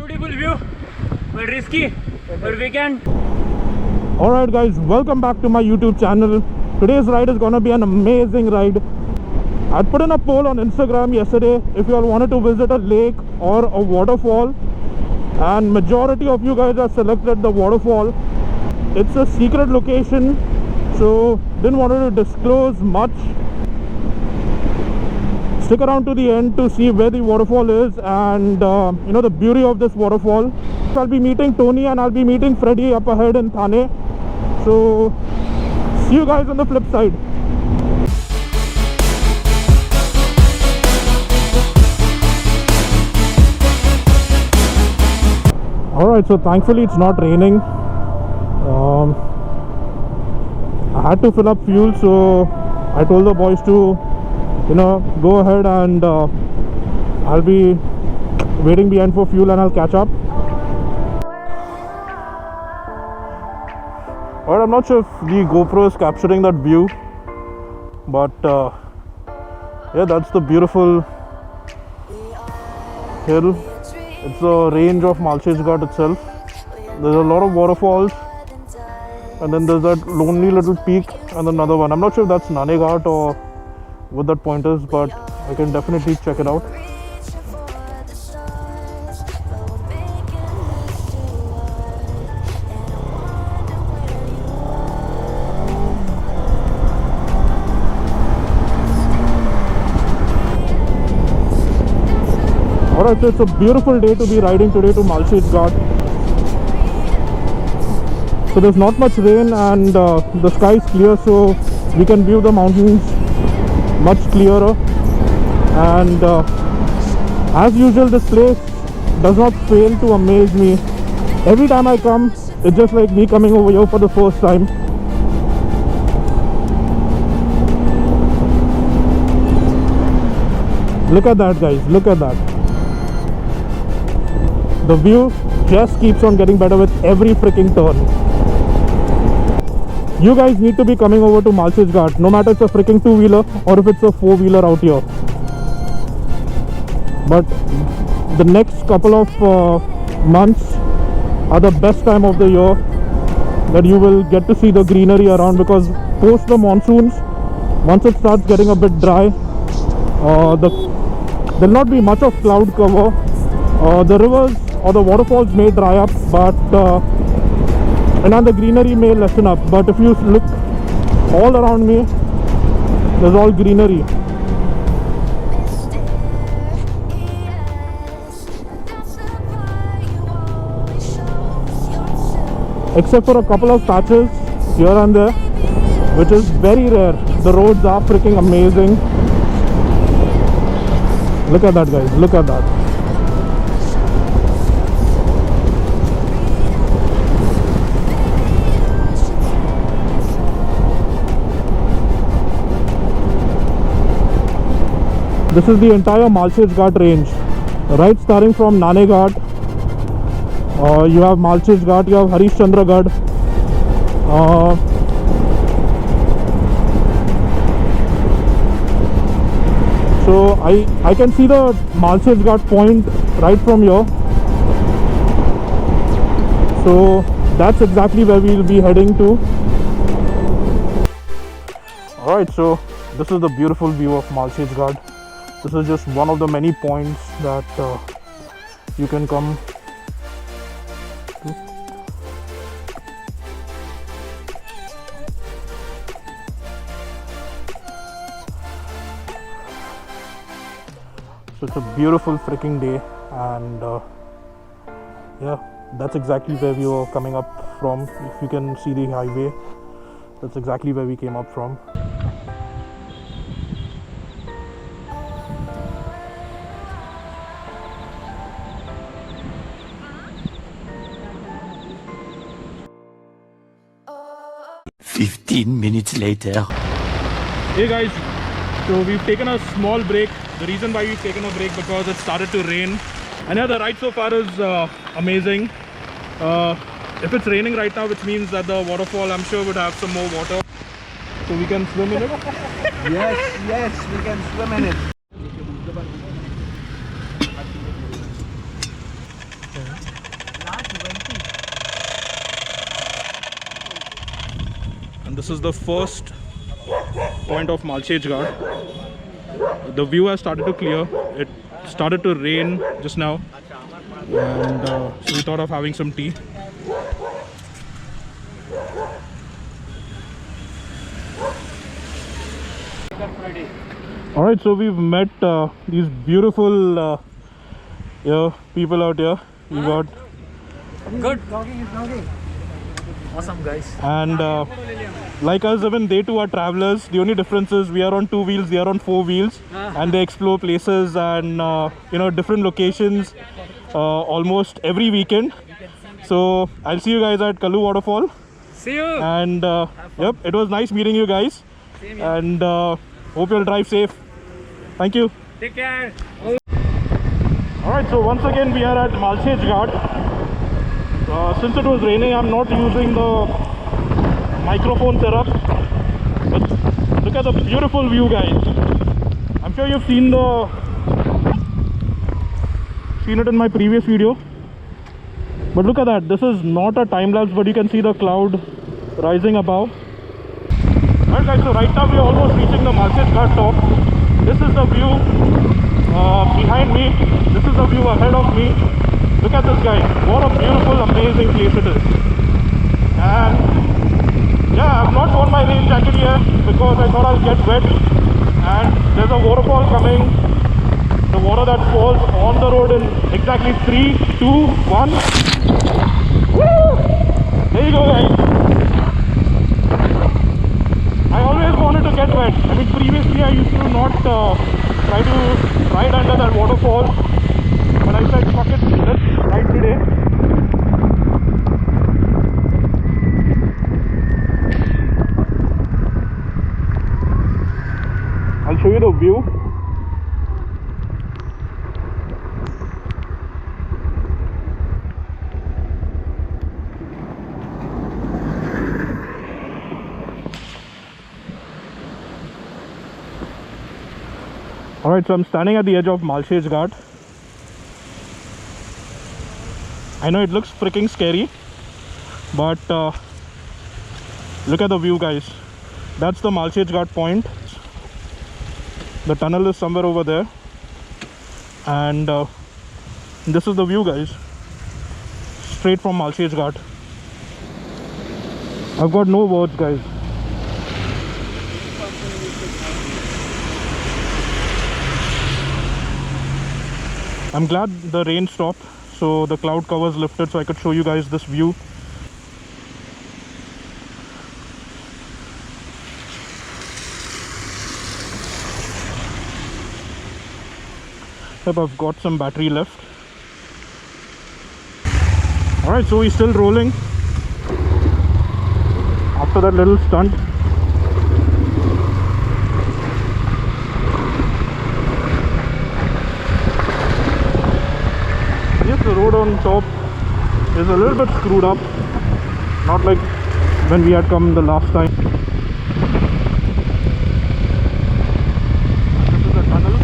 Beautiful view, but risky, but we can. Alright guys, welcome back to my YouTube channel. Today's ride is gonna be an amazing ride. I put in a poll on Instagram yesterday if you all wanted to visit a lake or a waterfall, and majority of you guys have selected the waterfall. It's a secret location, so didn't want to disclose much. Stick around to the end to see where the waterfall is and you know, the beauty of this waterfall. I'll be meeting Tony and I'll be meeting Freddy up ahead in Thane. So see you guys on the flip side. Alright, so thankfully it's not raining. I had to fill up fuel, so I told the boys to, you know, go ahead and I'll be waiting behind for fuel and I'll catch up. Alright, I'm not sure if the GoPro is capturing that view, but yeah, that's the beautiful hill. It's the range of Malshej Ghat itself. There's a lot of waterfalls, and then there's that lonely little peak and another one. I'm not sure if that's Malshej Ghat or what that point is, but I can definitely check it out. Alright, so it's a beautiful day to be riding today to Malshej Ghat. So there's not much rain and the sky is clear, so we can view the mountains much clearer. And as usual, this place does not fail to amaze me. Every time I come, it's just like me coming over here for the first time. Look at that, guys, look at that. The view just keeps on getting better with every freaking turn. You guys need to be coming over to Malshej Ghat, no matter if it's a freaking two-wheeler or if it's a four-wheeler out here. But the next couple of months are the best time of the year that you will get to see the greenery around, because post the monsoons, once it starts getting a bit dry, there'll not be much of cloud cover. The rivers or the waterfalls may dry up, but and then the greenery may lessen up. But if you look all around me, there's all greenery. Except for a couple of patches here and there, which is very rare. The roads are freaking amazing. Look at that, guys, look at that. This is the entire Malshej Ghat range, right, starting from Malshej Ghat. You have Malshej Ghat, you have Harishchandra Ghat. So I can see the Malshej Ghat point right from here. So that's exactly where we'll be heading to. Alright, so this is the beautiful view of Malshej Ghat. This is just one of the many points that you can come to. So it's a beautiful freaking day, and yeah, that's exactly where we were coming up from. If you can see the highway, that's exactly where we came up from. Minutes later. Hey guys, so we've taken a small break. The reason why we've taken a break, because it started to rain, and yeah, the ride so far is amazing. If it's raining right now, which means that the waterfall, I'm sure, would have some more water, so we can swim in it. Yes, we can swim in it. And this is the first point of Malshej Ghat. The view has started to clear. It started to rain just now, and so we thought of having some tea. All right, so we've met these beautiful people out here. We got Good. Vlogging is vlogging. Awesome, guys. and like us, even they too are travelers. The only difference is we are on 2 wheels, they are on 4 wheels, and they explore places and different locations almost every weekend. So I'll see you guys at Kallu Waterfall. See you. And yep, it was nice meeting you guys. Same here. And hope you'll drive safe. Thank you. Take care. All right, so once again we are at Malshej Ghat. Since it was raining, I'm not using the microphone setup. But look at the beautiful view, guys. I'm sure you've seen it in my previous video. But look at that. This is not a time lapse, but you can see the cloud rising above. Alright guys, so right now we are almost reaching the Malshej Ghat top. This is the view behind me. This is the view ahead of me. Look at this, guys. What a beautiful, amazing place it is. And yeah, I've not worn my rain jacket here because I thought I'll get wet. And there's a waterfall coming. The water that falls on the road in exactly 3, 2, 1. Woo! There you go, guys. I always wanted to get wet. I mean, previously I used to not try to ride under that waterfall. But I said, fuck it, let's ride today. I'll show you the view. Alright, so I'm standing at the edge of Malshej Ghat. I know it looks freaking scary, but look at the view, guys. That's the Malshej Ghat point. The tunnel is somewhere over there, and this is the view, guys, straight from Malshej Ghat. I've got no words, guys. I'm glad the rain stopped, so the cloud covers lifted, so I could show you guys this view. Yep, I've got some battery left. Alright, so we're still rolling after that little stunt. Yes, the road on top is a little bit screwed up, not like when we had come the last time. This is the tunnel.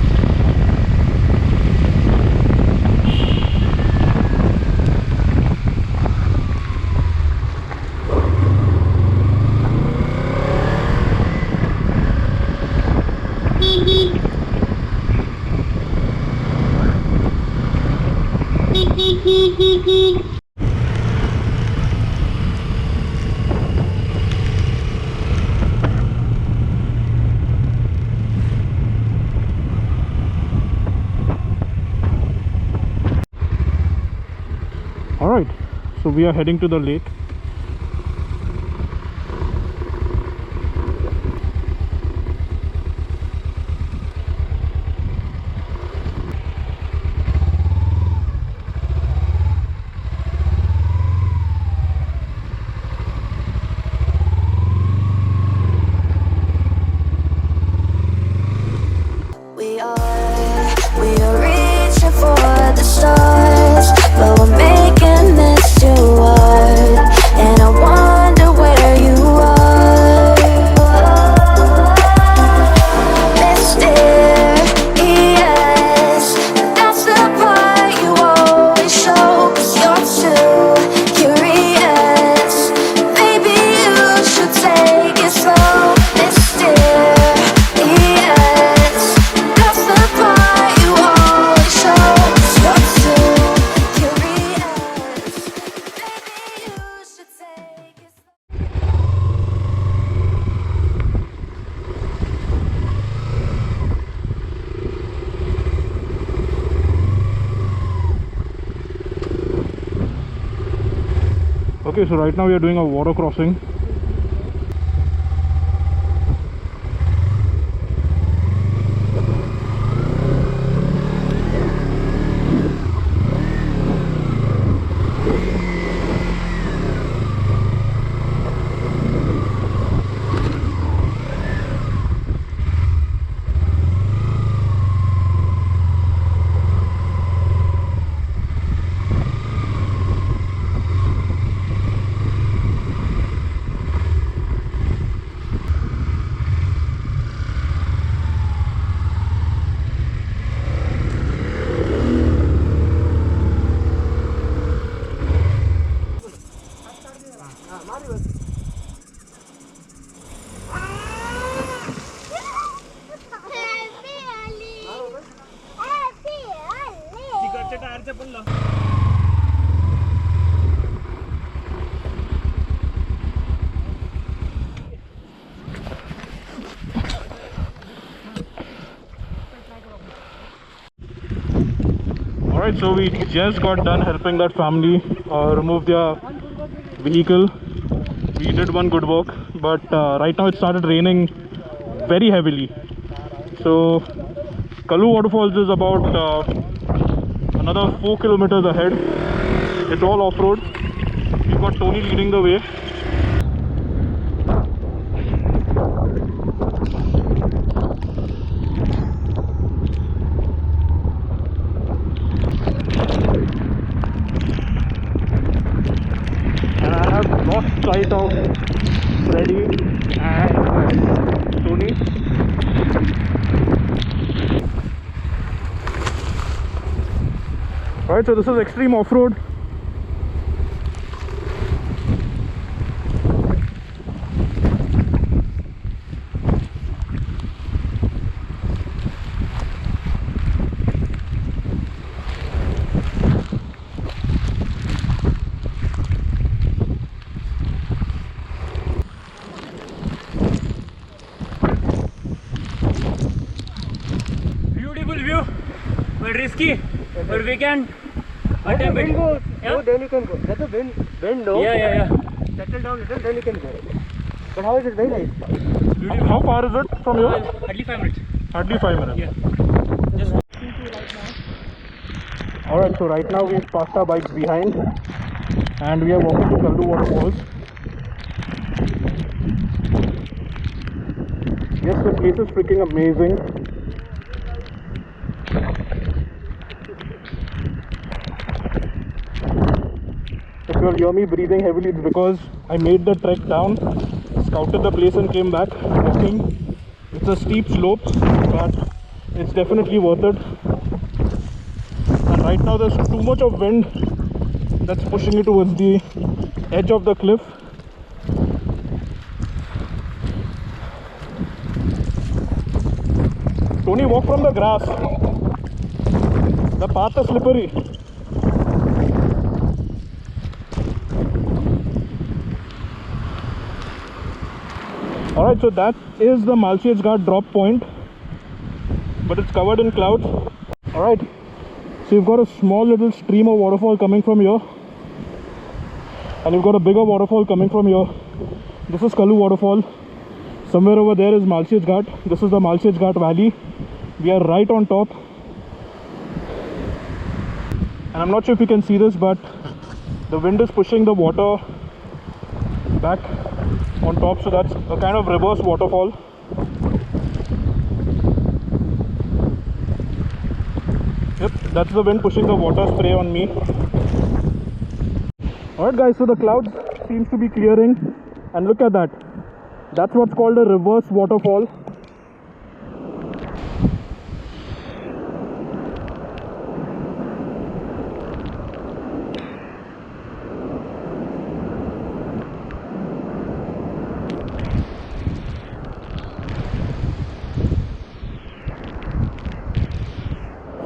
Alright, so we are heading to the lake. We are reaching for the stars, but we're making this too hard. Okay, so right now we are doing a water crossing. तिकडच्या टायरचं पण लाव. Alright, so we just got done helping that family remove their vehicle. We did one good work, but right now it started raining very heavily. So Kalu Waterfalls is about another 4 kilometers ahead. It's all off-road. We've got Tony leading the way. And I have lost sight of Freddy and Tony. Alright, so this is extreme off-road. Beautiful view, but risky. But we can attempt it. No, then you can go. Let the wind low. Yeah. Settle down little, then you can go. But how is it? Very nice. Beautiful. How far is it from here? Hardly 5 minutes. Hardly 5 minutes. Yeah. Just Alright, so right now we've parked our bikes behind and we are walking to Kaldu Waterfalls. Yes, the place is freaking amazing. If you'll hear me breathing heavily, it's because I made the trek down, scouted the place and came back walking. It's a steep slope, but it's definitely worth it. And right now there's too much of wind that's pushing me towards the edge of the cliff. Tony, walk from the grass. The path is slippery. Alright, so that is the Malshej Ghat drop point, but it's covered in clouds. Alright, so you've got a small little stream of waterfall coming from here, and you've got a bigger waterfall coming from here. This is Kalu Waterfall. Somewhere over there is Malshej Ghat. This is the Malshej Ghat valley. We are right on top, and I'm not sure if you can see this, but the wind is pushing the water back on top, so that's a kind of reverse waterfall. Yep, that's the wind pushing the water spray on me. Alright guys, so the clouds seems to be clearing, and look at that. That's what's called a reverse waterfall.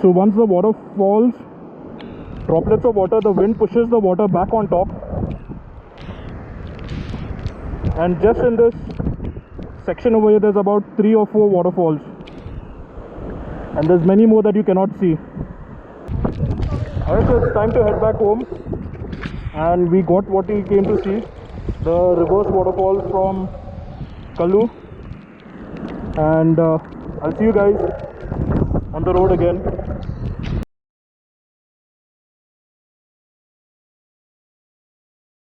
So once the water falls, droplets of water, the wind pushes the water back on top. And just in this section over here, there's about 3 or 4 waterfalls. And there's many more that you cannot see. Alright, so it's time to head back home. and we got what we came to see, the reverse waterfall from Kallu. And I'll see you guys on the road again.